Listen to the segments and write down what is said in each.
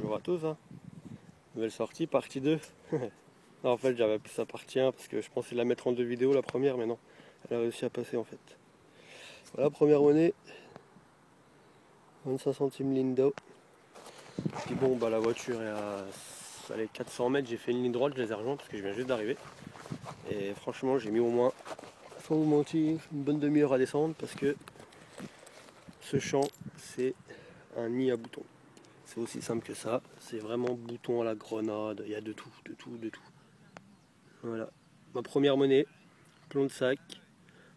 Bonjour à tous, hein. Nouvelle sortie, partie 2. Non, en fait j'avais appelé ça partie 1 parce que je pensais la mettre en 2 vidéos la première, mais non, elle a réussi à passer en fait. Voilà, première monnaie, 25 centimes ligne d'eau. Puis bon, bah la voiture est à allez, 400 mètres, j'ai fait une ligne droite, je les ai rejoints parce que je viens juste d'arriver. Et franchement j'ai mis au moins, sans vous mentir, une bonne demi-heure à descendre parce que ce champ c'est un nid à boutons. C'est aussi simple que ça, c'est vraiment bouton à la grenade, il y a de tout, de tout, de tout. Voilà, ma première monnaie, plomb de sac,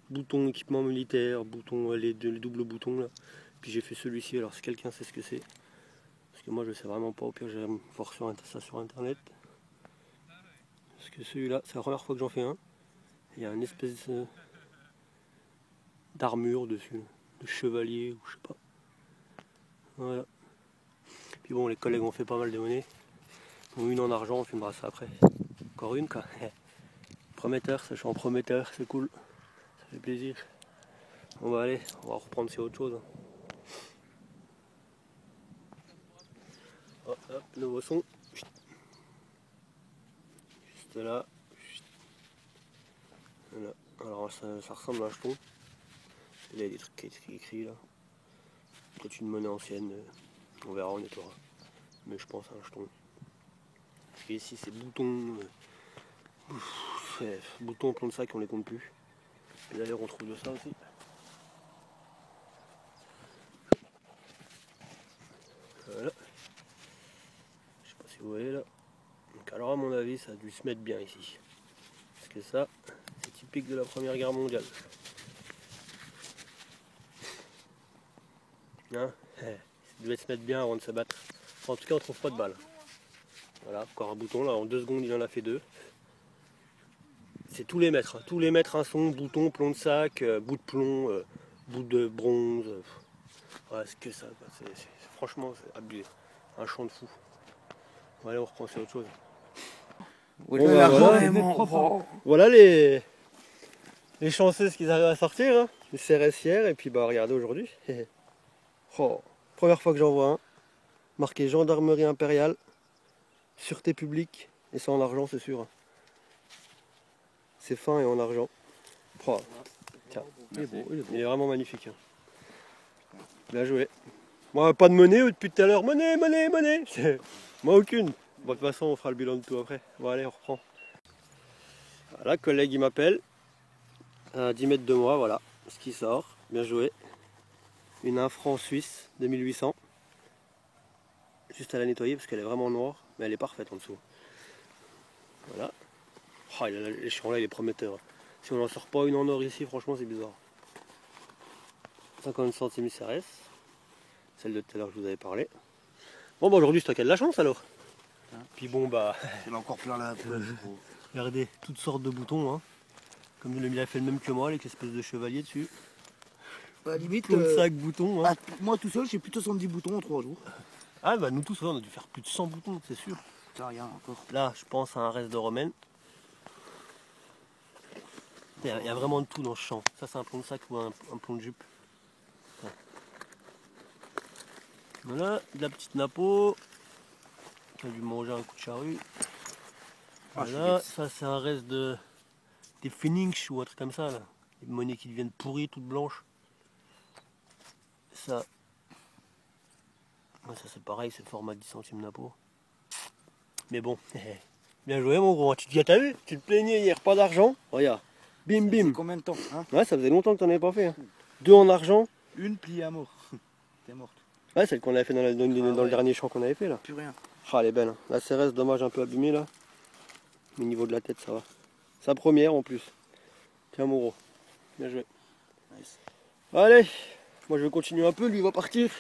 bouton équipement militaire, bouton, les doubles boutons là. Puis j'ai fait celui-ci, alors si quelqu'un sait ce que c'est, parce que moi je sais vraiment pas, au pire j'ai voir ça sur internet. Parce que celui-là, c'est la première fois que j'en fais un. Il y a une espèce d'armure dessus, de chevalier ou je sais pas. Voilà. Puis bon, les collègues ont fait pas mal de monnaies. Bon, une en argent, on filmera ça après. Encore une quoi. Prometteur, ça change prometteur, c'est cool. Ça fait plaisir. On va aller, on va reprendre sur autre chose. Oh, hop, nouveau son. Juste là. Voilà. Alors ça ressemble à un jeton. Il y a des trucs qui sont écrits là. Peut-être une monnaie ancienne. On verra, on nettoiera. Mais je pense à un jeton. Parce qu'ici c'est boutons. Boutons, plomb de sac, on les compte plus. Et d'ailleurs on trouve de ça aussi. Voilà. Je sais pas si vous voyez là. Donc alors à mon avis ça a dû se mettre bien ici. Parce que ça, c'est typique de la Première Guerre mondiale. Hein, ça devait se mettre bien avant de se battre. En tout cas on trouve pas de balles. Voilà, encore un bouton là, en 2 secondes il en a fait 2. C'est tous les mètres un son, bouton, plomb de sac, bout de plomb, bout de bronze. Ouais, c'est que ça, quoi. Franchement c'est abusé. Un champ de fou. Bon, allez on reprend sur autre chose. Bon, bah, voilà les chanceuses qu'ils arrivent à sortir, hein. Les CRS hier et puis bah regardez aujourd'hui. Oh, première fois que j'en vois un. Marqué gendarmerie impériale, sûreté publique, et c'est en argent c'est sûr. C'est fin et en argent. Oh, tiens, il est beau, il est vraiment magnifique. Hein. Bien joué. Moi pas de monnaie depuis tout à l'heure. Monnaie, monnaie, monnaie. Moi aucune. Bon, de toute façon on fera le bilan de tout après. Bon allez on reprend. Voilà, collègue il m'appelle. À 10 mètres de moi, voilà. Ce qui sort. Bien joué. Une 1 franc suisse 2800. Juste à la nettoyer parce qu'elle est vraiment noire. Mais elle est parfaite en dessous. Voilà. Oh, l'échelon là il est prometteur. Si on n'en sort pas une en or ici, franchement c'est bizarre. 50 centimes CRS. Celle de tout à l'heure que je vous avais parlé. Bon bah aujourd'hui c'est à de la chance alors. Hein. Puis bon bah. Il a encore plein là. Regardez, toutes sortes de boutons. Hein. Comme il a fait le même que moi avec l'espèce de chevalier dessus. Bah limite. Tout le sac boutons. Hein. Moi tout seul j'ai plus de 70 boutons en 3 jours. Ah bah nous tous on a dû faire plus de 100 boutons, c'est sûr. Ça rien encore. Là je pense à un reste de romaine. Il y a vraiment de tout dans ce champ. Ça c'est un plomb de sac ou un plomb de jupe. Voilà, de la petite napo qui a dû manger un coup de charrue. Voilà, ça c'est un reste des Phoenix ou un truc comme ça là. Des monnaies qui deviennent pourries, toutes blanches. Ça, ça c'est pareil, c'est format 10 centimes napo. Mais bon, bien joué mon gros. Tu t'as vu? Tu te plaignais hier, pas d'argent. Regarde, bim bim. Combien de temps hein? Ouais, ça faisait longtemps que t'en avais pas fait. Hein. 2 en argent. Une pliée à mort. T'es morte. Ouais, celle qu'on avait fait dans le dernier champ qu'on avait fait là. Plus rien. Ah, elle est belle. Hein. La CRS, dommage, un peu abîmée là. Mais au niveau de la tête, ça va. Sa première en plus. Tiens, mon gros. Bien joué. Nice. Allez, moi je vais continuer un peu. Lui il va partir.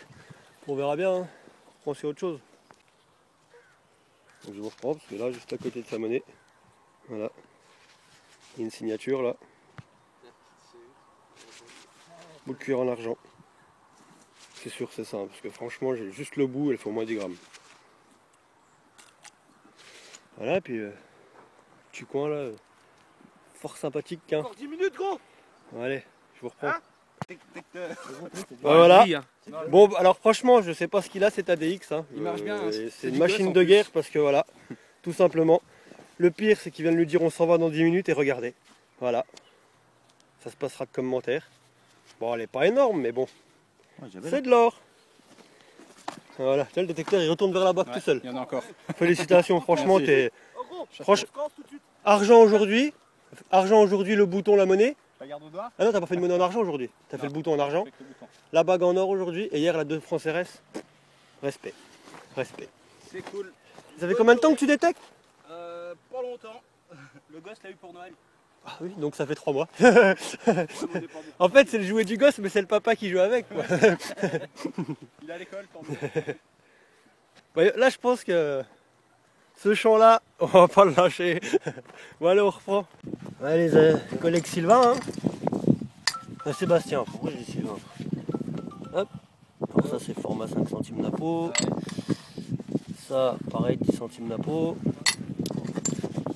On verra bien. Hein. On reprend autre chose. Donc je vous reprends parce que là, juste à côté de sa monnaie. Voilà. Il y a une signature là. Bout de cuir en argent. C'est sûr, c'est ça. Hein, parce que franchement, j'ai juste le bout, elle fait au moins 10 grammes. Voilà, puis petit coin là, fort sympathique. Hein. Encore 10 minutes gros. Allez, je vous reprends. Hein Voilà. Oui, hein. Bon, alors franchement, je sais pas ce qu'il a cet ADX. Hein. Il marche bien, hein. C'est C'est une du machine gosse, de en guerre parce que voilà, tout simplement. Le pire, c'est qu'il vient de lui dire on s'en va dans 10 minutes et regardez. Voilà. Ça se passera de commentaire. Bon, elle est pas énorme, mais bon, c'est de l'or. Voilà, tu vois, le détecteur il retourne vers la bague Ouais, tout seul. il y en a encore. Félicitations, franchement, Merci. t'es. Argent aujourd'hui, le bouton, la monnaie. Je la garde au doigt. Ah non, t'as pas fait de monnaie en argent aujourd'hui. T'as fait le bouton en argent. Avec le bouton. La bague en or aujourd'hui et hier la 2 francs CRS. Respect. Respect. C'est cool. Ça fait combien de temps que tu détectes? Pas longtemps. Le gosse l'a eu pour Noël. Ah oui, donc ça fait 3 mois. Ouais, mon départ du- En fait, c'est le jouet du gosse, mais c'est le papa qui joue avec. Quoi. Il est à l'école, tant mieux. Ouais, là, je pense que ce champ-là, on va pas le lâcher. Bon, allez, on reprend. Allez, les collègues Sylvain. Hein. Sébastien, pourquoi j'ai Sylvain? Hop. Alors ça, c'est format 5 centimes d'appôt. Ça, pareil, 10 centimes d'appôt.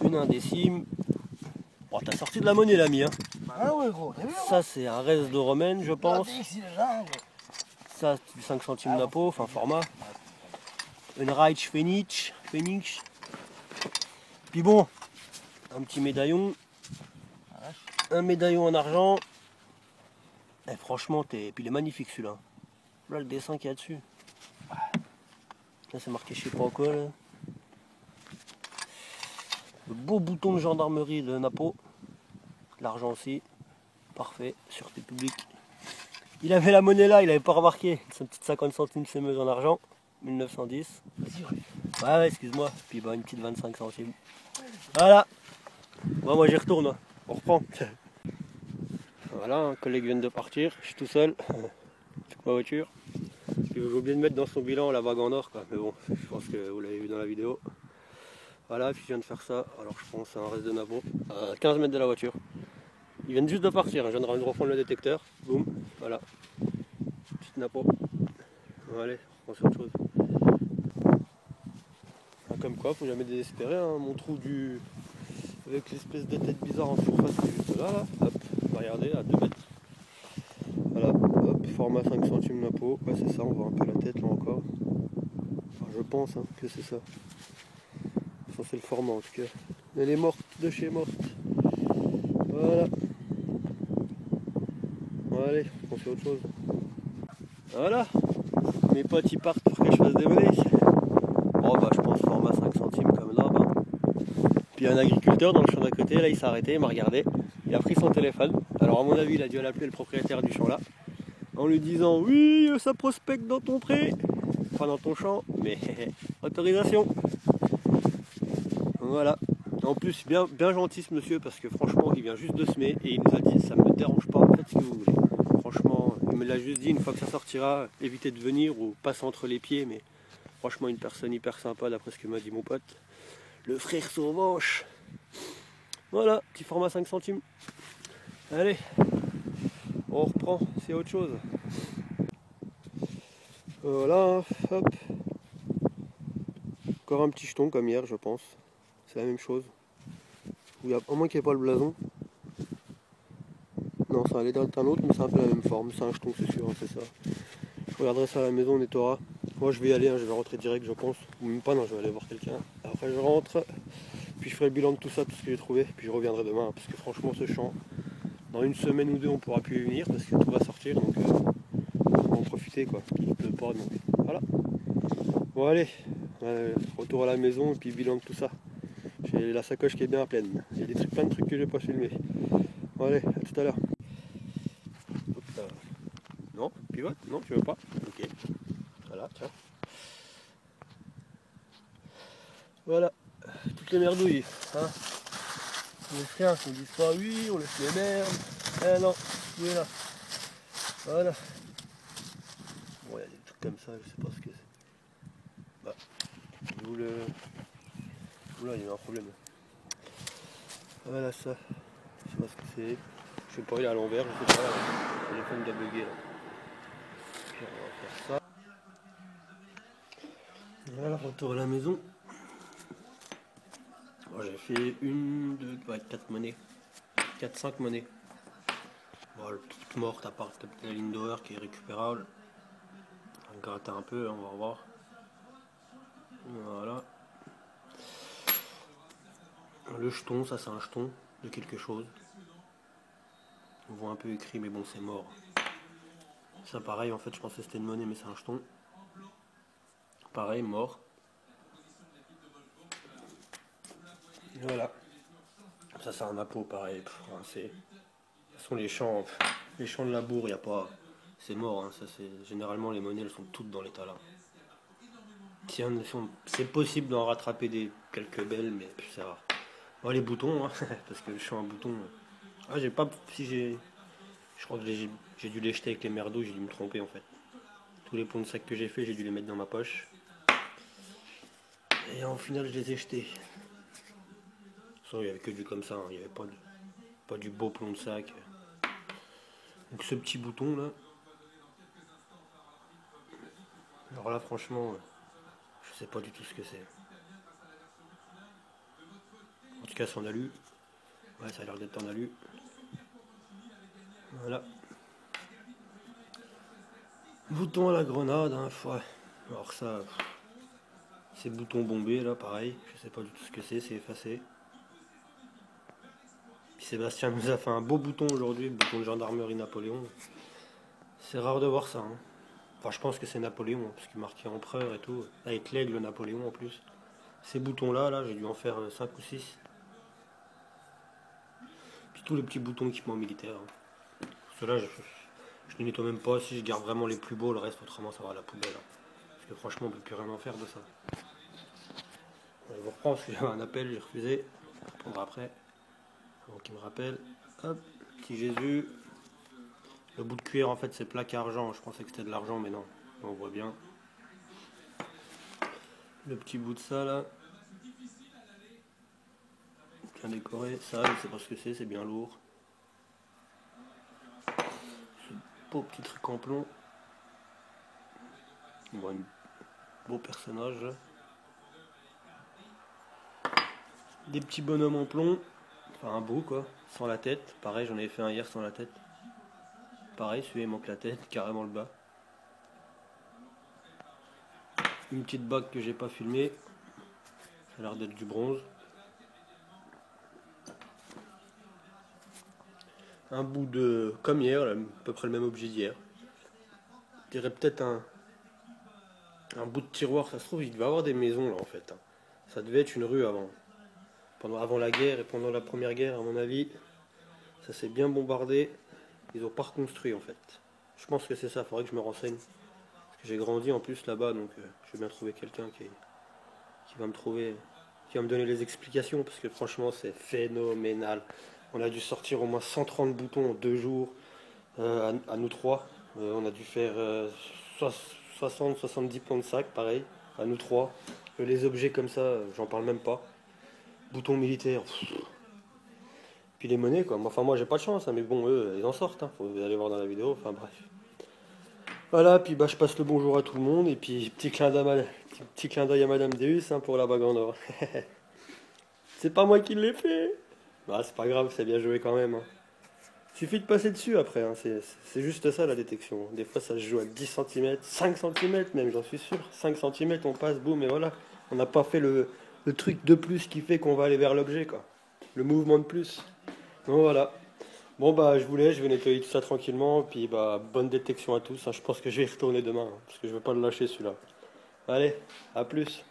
Une 1 décime. Oh, t'as sorti de la monnaie, l'ami. Hein. Ah ouais, gros, t'as vu? Ça, c'est un reste de romaine, je pense. Ici, déjà, gros. Ça, c'est du 5 centimes d'appôt, enfin format. Une Reich Phoenix. Puis bon, un petit médaillon. Un médaillon en argent. Et franchement, puis il est magnifique celui-là. Là, le dessin qu'il y a dessus. Là, c'est marqué je sais pas quoi. Là. Le beau bouton de gendarmerie de Napo. L'argent aussi. Parfait, sûreté publique. Il avait la monnaie là, il avait pas remarqué. C'est une petite 50 centimes sémeuse en argent. 1910. Ouais, excuse-moi. Puis bah, une petite 25 centimes. Voilà. Bon, moi j'y retourne. Hein. On reprend. Voilà, un collègue vient de partir. Je suis tout seul. Avec ma voiture. J'ai oublié de mettre dans son bilan la bague en or. Quoi. Mais bon, je pense que vous l'avez vu dans la vidéo. Voilà, puis je viens de faire ça. Alors je pense que c'est un reste de Nabo. À 15 mètres de la voiture. Ils viennent juste de partir. Je viens de reprendre le détecteur. Boum. Voilà. Petite Napo. Bon, allez, on passe à autre chose. Comme quoi, faut jamais désespérer. Hein. Mon trou du. Avec l'espèce de tête bizarre en surface, c'est juste là. Hop, regardez, à 2 mètres. Voilà, hop, format 5 centimes Napo. Ouais, c'est ça, on voit un peu la tête là encore. Enfin, je pense hein, que c'est ça. Ça, c'est le format en tout cas. Elle est morte de chez morte. Voilà. Bon, allez, on fait autre chose. Voilà. Mes potes ils partent pour que je fasse des monnaies. Bon bah je pense format 5 centimes comme là bah. Puis un agriculteur dans le champ d'à côté, là il s'est arrêté, il m'a regardé, il a pris son téléphone. Alors à mon avis il a dû aller appeler le propriétaire du champ là. En lui disant oui ça prospecte dans ton pré. Enfin dans ton champ, mais autorisation. Voilà. En plus bien gentil ce monsieur parce que franchement il vient juste de semer et il nous a dit ça me dérange pas, faites ce que vous voulez. Franchement, il me l'a juste dit, une fois que ça sortira, évitez de venir ou passer entre les pieds, mais franchement, une personne hyper sympa d'après ce que m'a dit mon pote. Le frère sauvage. Voilà, petit format 5 centimes. Allez, on reprend, c'est autre chose. Voilà, hop. Encore un petit jeton comme hier, je pense. C'est la même chose. Au moins qu'il n'y ait pas le blason. Non, ça allait être un autre, mais c'est un peu la même forme. C'est un jeton, c'est sûr, hein, c'est ça. Je regarderai ça à la maison, on nettoiera. Moi, je vais y aller, hein, je vais rentrer direct, je pense. Ou même pas, non, je vais aller voir quelqu'un. Après, je rentre, puis je ferai le bilan de tout ça, tout ce que j'ai trouvé. Puis je reviendrai demain, hein, parce que franchement, ce champ, dans une semaine ou deux, on pourra plus y venir, parce que tout va sortir, donc on va en profiter, quoi. Il ne pleut pas, donc voilà. Bon, allez, retour à la maison, et puis bilan de tout ça. J'ai la sacoche qui est bien pleine. Il y a plein de trucs que j'ai pas filmé. Bon, allez, à tout à l'heure. Non, pivote? Non, tu veux pas? Ok. Voilà, tiens. Voilà. Toutes les merdouilles. Hein. Les chiens qui ne disent pas oui, on laisse les merdes. Eh non, tu es là. Voilà. Bon, il y a des trucs comme ça, je sais pas ce que c'est. Bah. D'où le. Oula, il y a un problème. Voilà ça. Je sais pas ce que c'est. Je sais pas, il est à l'envers, je sais pas. Le téléphone doit bugger là. Puis on va faire ça. Voilà, retour à la maison. Bon, j'ai fait 1, 2, 4 monnaies. 4, 5 monnaies. Bon, Voilà, petite morte à part peut-être la ligne d'horaire qui est récupérable. On va gratter un peu, on va voir. Voilà. Le jeton, ça c'est un jeton de quelque chose. On voit un peu écrit, mais bon, c'est mort. Ça pareil, en fait, je pensais que c'était une monnaie, mais c'est un jeton. Pareil, mort. Voilà. Ça c'est un appôt, pareil. De toute façon, les champs de labour, il n'y a pas... C'est mort, hein. Ça, généralement, les monnaies, elles sont toutes dans l'état là. C'est possible d'en rattraper quelques belles, mais c'est rare. Bon, les boutons, hein, parce que je suis un bouton. Ah, j'ai pas. Si j'ai. Je crois que j'ai dû les jeter avec les merdos, j'ai dû me tromper en fait. Tous les ponts de sac que j'ai fait, j'ai dû les mettre dans ma poche. Et en final, je les ai jetés. De toute façon, il n'y avait que du comme ça, hein. Il n'y avait pas du beau plomb de sac. Donc ce petit bouton là. Alors là, franchement, je sais pas du tout ce que c'est. En tout cas, c'est en alu. Ouais, ça a l'air d'être en alu. Voilà. Bouton à la grenade, hein. Ouais. Alors ça, ces boutons bombés là, pareil. Je sais pas du tout ce que c'est effacé. Puis Sébastien nous a fait un beau bouton aujourd'hui, bouton de gendarmerie Napoléon. C'est rare de voir ça, hein. Enfin, je pense que c'est Napoléon, parce qu'il marquait empereur et tout, avec l'aigle Napoléon en plus. Ces boutons-là, j'ai dû en faire 5 ou 6. Puis tous les petits boutons d'équipement militaire. Hein. Ceux-là, je les nettoie même pas. Si je garde vraiment les plus beaux, le reste, autrement, ça va à la poubelle. Hein. Parce que franchement, on peut plus rien en faire de ça. Je vous reprends, parce que j'avais un appel, j'ai refusé. Je vais répondre après. Donc, il me rappelle. Hop, petit Jésus. Le bout de cuir, en fait, c'est plaque argent. Je pensais que c'était de l'argent, mais non. On voit bien. Le petit bout de ça, là. Bien décoré. Ça, je sais pas ce que c'est bien lourd. Ce beau petit truc en plomb. On voit un beau personnage. Là. Des petits bonhommes en plomb. Enfin, un beau, quoi. Sans la tête. Pareil, j'en avais fait un hier sans la tête. Pareil, celui-là il manque la tête, carrément le bas. Une petite bague que j'ai pas filmée. Ça a l'air d'être du bronze. Un bout de... comme hier, là, à peu près le même objet d'hier. Je dirais peut-être un bout de tiroir. Ça se trouve, il devait y avoir des maisons là en fait. Hein. Ça devait être une rue avant. Avant la guerre et pendant la première guerre, à mon avis. Ça s'est bien bombardé. Ils n'ont pas reconstruit en fait. Je pense que c'est ça, il faudrait que je me renseigne. Parce que j'ai grandi en plus là-bas, donc je vais bien trouver quelqu'un qui va me trouver, qui va me donner les explications, parce que franchement c'est phénoménal. On a dû sortir au moins 130 boutons en 2 jours, à nous trois. On a dû faire 60-70 plans de sac, pareil, à nous trois. Les objets comme ça, j'en parle même pas. Boutons militaires. Puis les monnaies quoi. Enfin moi j'ai pas de chance, hein, mais bon eux ils en sortent. Hein. Faut aller voir dans la vidéo. Enfin bref. Voilà, puis je passe le bonjour à tout le monde et puis petit clin d'œil à Madame Deus hein, pour la bague en or. C'est pas moi qui l'ai fait. Bah c'est pas grave, c'est bien joué quand même. Hein. Suffit de passer dessus après, hein. C'est juste ça la détection. Des fois ça se joue à 10 cm, 5 cm même, j'en suis sûr. 5 cm on passe, boum, et voilà. On n'a pas fait le truc de plus qui fait qu'on va aller vers l'objet quoi. Le mouvement de plus. Donc voilà. Bon bah je vais nettoyer tout ça tranquillement, puis bah bonne détection à tous, hein. Je pense que je vais y retourner demain, hein, parce que je veux pas le lâcher celui-là. Allez, à plus.